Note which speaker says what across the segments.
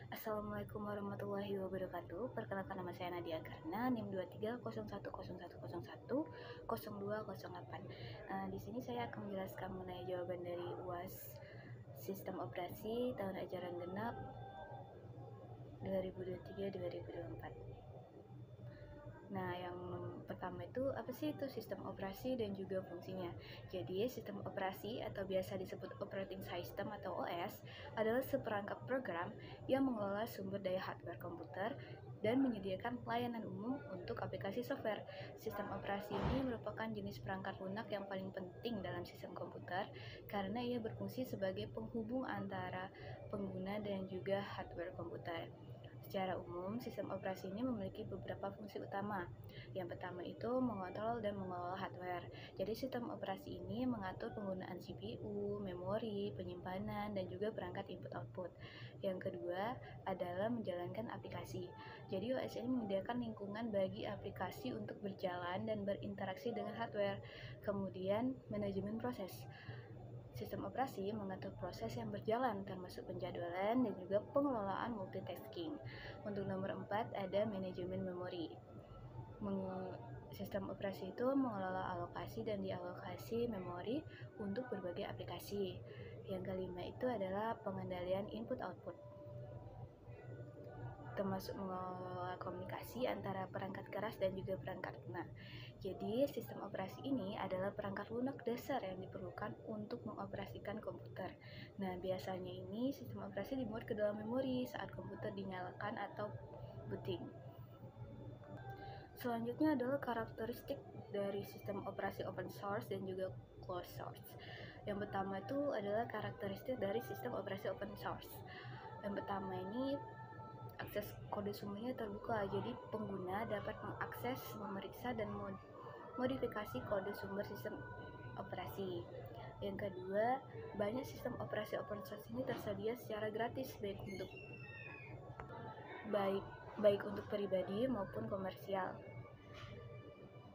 Speaker 1: Assalamualaikum warahmatullahi wabarakatuh. Perkenalkan, nama saya Nadia Karna, NIM 230101010208. Di sini saya akan menjelaskan mengenai jawaban dari UAS Sistem Operasi tahun ajaran genap 2023-2024. Nah, yang pertama itu apa sih itu sistem operasi dan juga fungsinya. Jadi, sistem operasi atau biasa disebut operating system atau OS adalah seperangkat program yang mengelola sumber daya hardware komputer dan menyediakan pelayanan umum untuk aplikasi software. Sistem operasi ini merupakan jenis perangkat lunak yang paling penting dalam sistem komputer karena ia berfungsi sebagai penghubung antara pengguna dan juga hardware komputer. Secara umum, sistem operasi ini memiliki beberapa fungsi utama. Yang pertama itu mengontrol dan mengelola hardware. Jadi sistem operasi ini mengatur penggunaan CPU, memori, penyimpanan, dan juga perangkat input-output. Yang kedua adalah menjalankan aplikasi. Jadi OS ini menyediakan lingkungan bagi aplikasi untuk berjalan dan berinteraksi dengan hardware. Kemudian, manajemen proses. Sistem operasi mengatur proses yang berjalan, termasuk penjadwalan dan juga pengelolaan multitasking. Untuk nomor 4 ada manajemen memori. Sistem operasi itu mengelola alokasi dan dialokasi memori untuk berbagai aplikasi. Yang kelima itu adalah pengendalian input-output, termasuk mengelola komunikasi antara perangkat keras dan juga perangkat lunak. Jadi, sistem operasi ini adalah perangkat lunak dasar yang diperlukan untuk mengoperasikan komputer. Nah, biasanya ini sistem operasi dimuat ke dalam memori saat komputer dinyalakan atau booting. Selanjutnya adalah karakteristik dari sistem operasi open source dan juga closed source. Yang pertama itu adalah karakteristik dari sistem operasi open source. Yang pertama ini akses kode sumbernya terbuka, jadi pengguna dapat mengakses, memeriksa, dan modifikasi kode sumber sistem operasi. Yang kedua, banyak sistem operasi open source ini tersedia secara gratis baik untuk pribadi maupun komersial.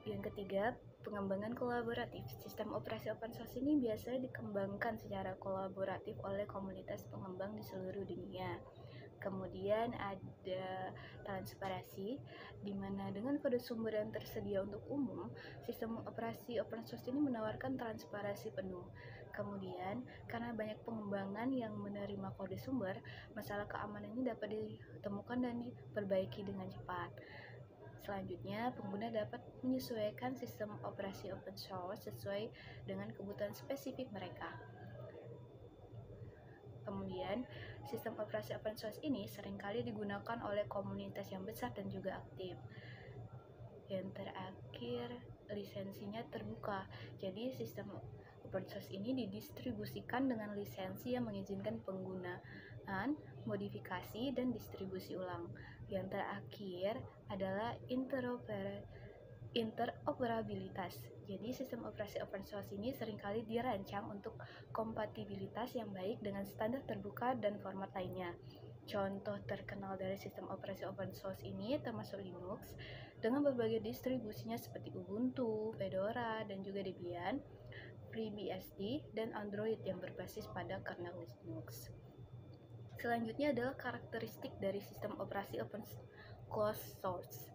Speaker 1: Yang ketiga, pengembangan kolaboratif. Sistem operasi open source ini biasanya dikembangkan secara kolaboratif oleh komunitas pengembang di seluruh dunia. Kemudian ada transparansi, di mana dengan kode sumber yang tersedia untuk umum, sistem operasi open source ini menawarkan transparansi penuh. Kemudian, karena banyak pengembangan yang menerima kode sumber, masalah keamanan ini dapat ditemukan dan diperbaiki dengan cepat. Selanjutnya, pengguna dapat menyesuaikan sistem operasi open source sesuai dengan kebutuhan spesifik mereka. Kemudian, sistem operasi open source ini seringkali digunakan oleh komunitas yang besar dan juga aktif. Yang terakhir, lisensinya terbuka. Jadi, sistem open source ini didistribusikan dengan lisensi yang mengizinkan penggunaan, modifikasi, dan distribusi ulang. Yang terakhir adalah interoperabilitas. Jadi sistem operasi open source ini seringkali dirancang untuk kompatibilitas yang baik dengan standar terbuka dan format lainnya. Contoh terkenal dari sistem operasi open source ini termasuk Linux dengan berbagai distribusinya seperti Ubuntu, Fedora, dan juga Debian, FreeBSD, dan Android yang berbasis pada kernel Linux. Selanjutnya adalah karakteristik dari sistem operasi closed source.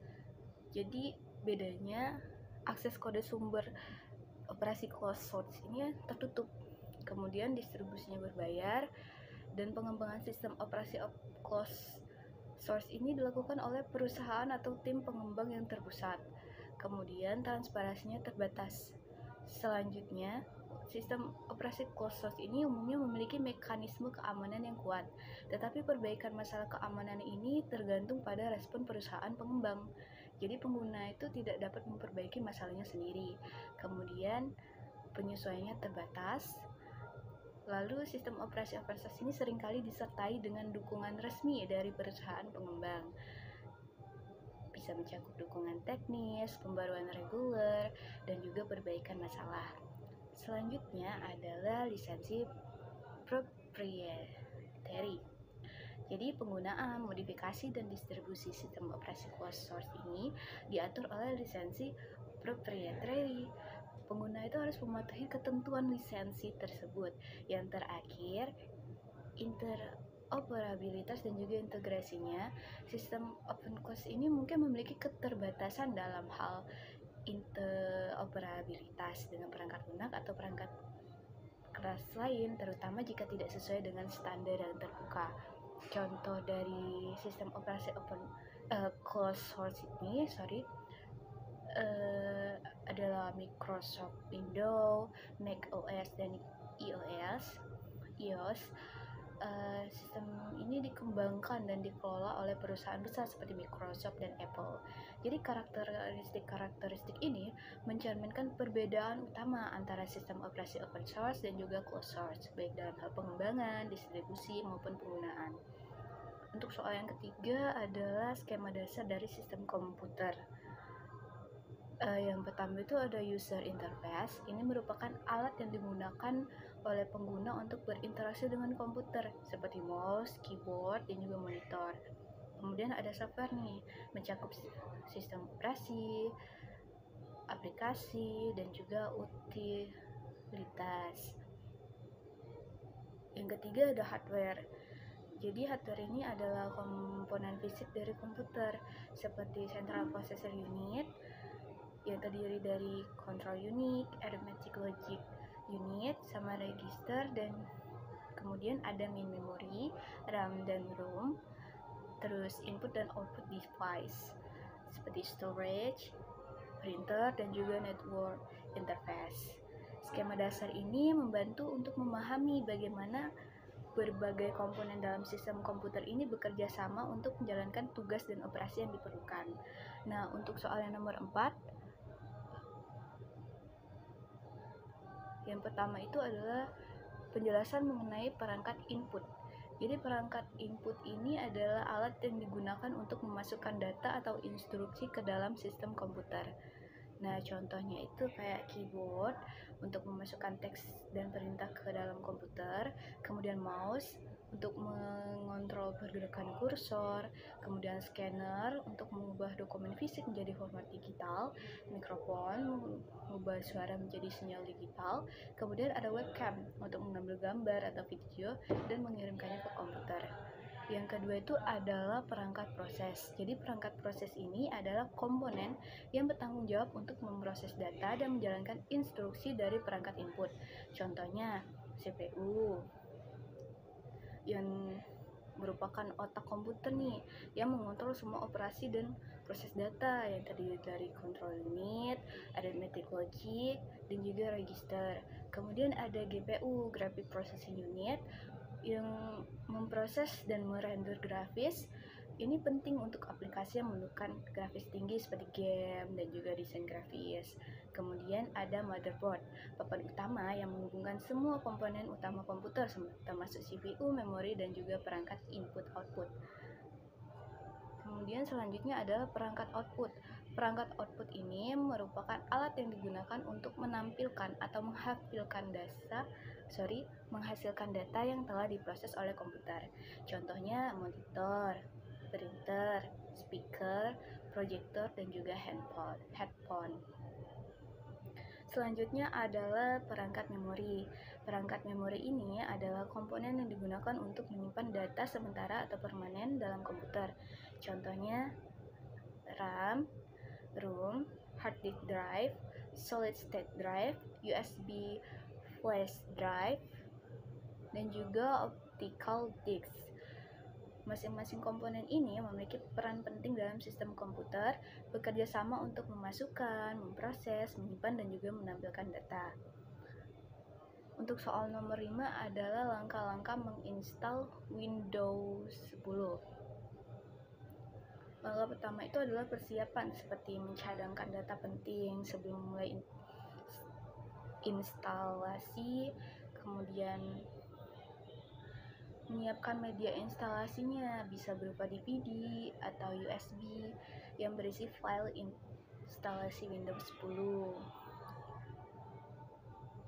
Speaker 1: Jadi bedanya, akses kode sumber operasi closed source ini tertutup, kemudian distribusinya berbayar, dan pengembangan sistem operasi closed source ini dilakukan oleh perusahaan atau tim pengembang yang terpusat. Kemudian transparansinya terbatas. Selanjutnya, sistem operasi closed source ini umumnya memiliki mekanisme keamanan yang kuat, tetapi perbaikan masalah keamanan ini tergantung pada respon perusahaan pengembang. Jadi pengguna itu tidak dapat memperbaiki masalahnya sendiri. Kemudian penyesuaiannya terbatas. Lalu sistem operasi open source ini seringkali disertai dengan dukungan resmi dari perusahaan pengembang. Bisa mencakup dukungan teknis, pembaruan reguler, dan juga perbaikan masalah. Selanjutnya adalah lisensi proprietary. Jadi penggunaan, modifikasi, dan distribusi sistem operasi closed source ini diatur oleh lisensi proprietary. Pengguna itu harus mematuhi ketentuan lisensi tersebut. Yang terakhir, operabilitas dan juga integrasinya, sistem open source ini mungkin memiliki keterbatasan dalam hal interoperabilitas dengan perangkat lunak atau perangkat keras lain, terutama jika tidak sesuai dengan standar yang terbuka. Contoh dari sistem operasi closed source ini, adalah Microsoft Windows, Mac OS, dan iOS. Sistem ini dikembangkan dan dikelola oleh perusahaan besar seperti Microsoft dan Apple. Jadi karakteristik ini mencerminkan perbedaan utama antara sistem operasi open source dan juga closed source, baik dalam hal pengembangan, distribusi, maupun penggunaan. Untuk soal yang ketiga adalah skema dasar dari sistem komputer. Yang pertama itu ada user interface. Ini merupakan alat yang digunakan oleh pengguna untuk berinteraksi dengan komputer seperti mouse, keyboard, dan juga monitor. Kemudian ada software nih, mencakup sistem operasi, aplikasi, dan juga utilitas. Yang ketiga ada hardware. Jadi hardware ini adalah komponen fisik dari komputer seperti central processor unit yang terdiri dari control unit, arithmetic logic unit, sama register, dan kemudian ada main memory, RAM dan ROM, terus input dan output device seperti storage, printer, dan juga network interface. Skema dasar ini membantu untuk memahami bagaimana berbagai komponen dalam sistem komputer ini bekerja sama untuk menjalankan tugas dan operasi yang diperlukan. Nah, untuk soal yang nomor 4, yang pertama itu adalah penjelasan mengenai perangkat input. Jadi perangkat input ini adalah alat yang digunakan untuk memasukkan data atau instruksi ke dalam sistem komputer. Nah, contohnya itu kayak keyboard untuk memasukkan teks dan perintah ke dalam komputer, kemudian mouse untuk mengontrol pergerakan kursor, kemudian scanner untuk mengubah dokumen fisik menjadi format digital, mikrofon mengubah suara menjadi sinyal digital, kemudian ada webcam untuk mengambil gambar atau video dan mengirimkannya ke komputer. Yang kedua itu adalah perangkat proses. Jadi perangkat proses ini adalah komponen yang bertanggung jawab untuk memproses data dan menjalankan instruksi dari perangkat input. Contohnya CPU yang merupakan otak komputer nih yang mengontrol semua operasi dan proses data yang terdiri dari control unit, arithmetic logic, dan juga register. Kemudian ada GPU, graphic processing unit, yang memproses dan merender grafis. Ini penting untuk aplikasi yang memerlukan grafis tinggi seperti game dan juga desain grafis. Kemudian ada motherboard, papan utama yang menghubungkan semua komponen utama komputer termasuk CPU, memori, dan juga perangkat input-output. Kemudian selanjutnya adalah perangkat output. Perangkat output ini merupakan alat yang digunakan untuk menampilkan atau menghasilkan data yang telah diproses oleh komputer. Contohnya monitor, printer, speaker, proyektor, dan juga headphone. Selanjutnya adalah perangkat memori. Perangkat memori ini adalah komponen yang digunakan untuk menyimpan data sementara atau permanen dalam komputer. Contohnya RAM, ROM, hard disk drive, solid state drive, USB flash drive, dan juga optical disk. Masing-masing komponen ini memiliki peran penting dalam sistem komputer, bekerja sama untuk memasukkan, memproses, menyimpan, dan juga menampilkan data. Untuk soal nomor 5 adalah langkah-langkah menginstal Windows 10. Langkah pertama itu adalah persiapan seperti mencadangkan data penting sebelum mulai instalasi, kemudian menyiapkan media instalasinya, bisa berupa DVD atau USB yang berisi file instalasi Windows 10.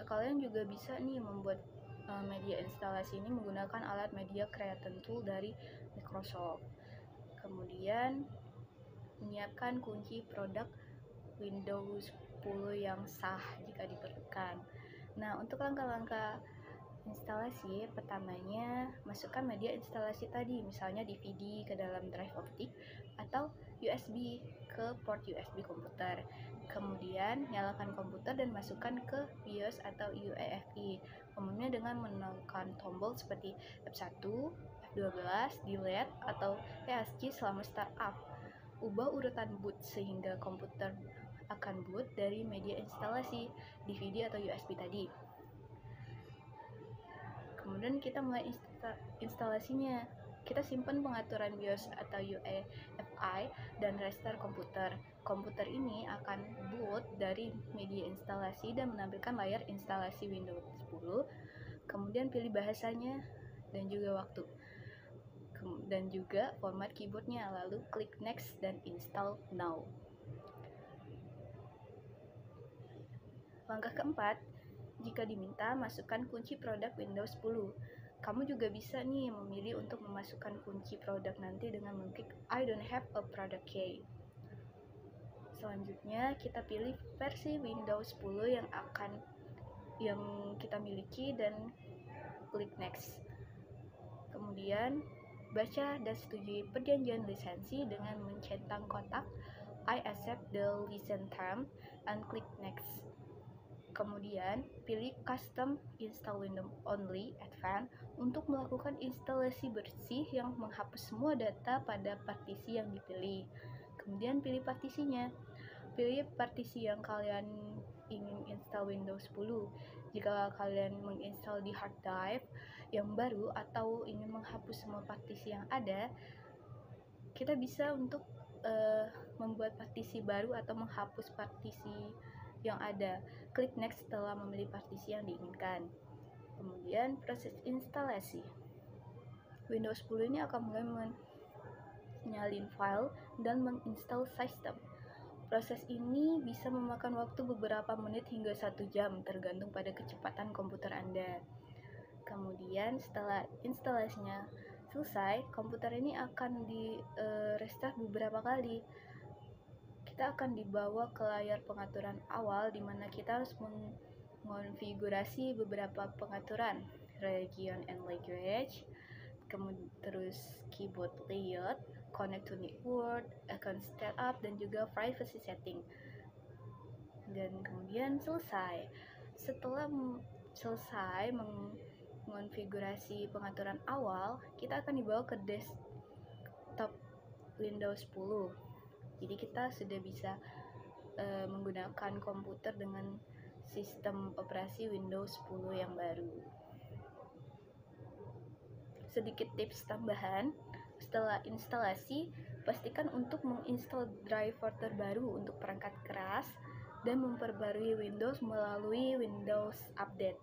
Speaker 1: Kalian juga bisa nih membuat media instalasi ini menggunakan alat media creation tool dari Microsoft. Kemudian menyiapkan kunci produk Windows 10 yang sah jika diperlukan. Nah, untuk langkah-langkah instalasi, pertamanya masukkan media instalasi tadi, misalnya DVD ke dalam drive optik atau USB ke port USB komputer. Kemudian nyalakan komputer dan masukkan ke BIOS atau UEFI, umumnya dengan menekan tombol seperti F1, F12, delete atau ESC selama startup. Ubah urutan boot sehingga komputer akan boot dari media instalasi DVD atau USB tadi. Kemudian kita mulai instalasinya. Kita simpan pengaturan BIOS atau UEFI dan restart komputer. Komputer ini akan boot dari media instalasi dan menampilkan layar instalasi Windows 10. Kemudian pilih bahasanya dan juga waktu. Dan juga format keyboardnya, lalu klik next dan install now. Langkah keempat, jika diminta, masukkan kunci produk Windows 10. Kamu juga bisa nih memilih untuk memasukkan kunci produk nanti dengan mengklik I don't have a product key. Selanjutnya, kita pilih versi Windows 10 yang kita miliki dan klik next. Kemudian, baca dan setujui perjanjian lisensi dengan mencentang kotak I accept the license term and klik next. Kemudian, pilih Custom Install Windows Only Advanced untuk melakukan instalasi bersih yang menghapus semua data pada partisi yang dipilih. Kemudian pilih partisinya. Pilih partisi yang kalian ingin install Windows 10. Jika kalian menginstal di hard drive yang baru atau ingin menghapus semua partisi yang ada, kita bisa untuk membuat partisi baru atau menghapus partisi yang ada. Klik next setelah memilih partisi yang diinginkan. Kemudian proses instalasi. Windows 10 ini akan mulai menyalin file dan menginstal sistem. Proses ini bisa memakan waktu beberapa menit hingga 1 jam tergantung pada kecepatan komputer Anda. Kemudian setelah instalasinya selesai, komputer ini akan di restart beberapa kali. Kita akan dibawa ke layar pengaturan awal di mana kita harus mengonfigurasi beberapa pengaturan, region and language, kemudian terus keyboard layout, connect to network, account setup, dan juga privacy setting. Dan kemudian selesai. Setelah selesai mengonfigurasi pengaturan awal, kita akan dibawa ke desktop Windows 10. Jadi kita sudah bisa menggunakan komputer dengan sistem operasi Windows 10 yang baru. Sedikit tips tambahan, setelah instalasi, pastikan untuk menginstal driver terbaru untuk perangkat keras dan memperbarui Windows melalui Windows Update.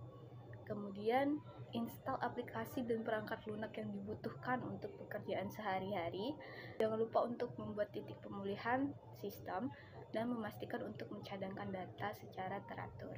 Speaker 1: Kemudian, install aplikasi dan perangkat lunak yang dibutuhkan untuk pekerjaan sehari-hari. Jangan lupa untuk membuat titik pemulihan sistem dan memastikan untuk mencadangkan data secara teratur.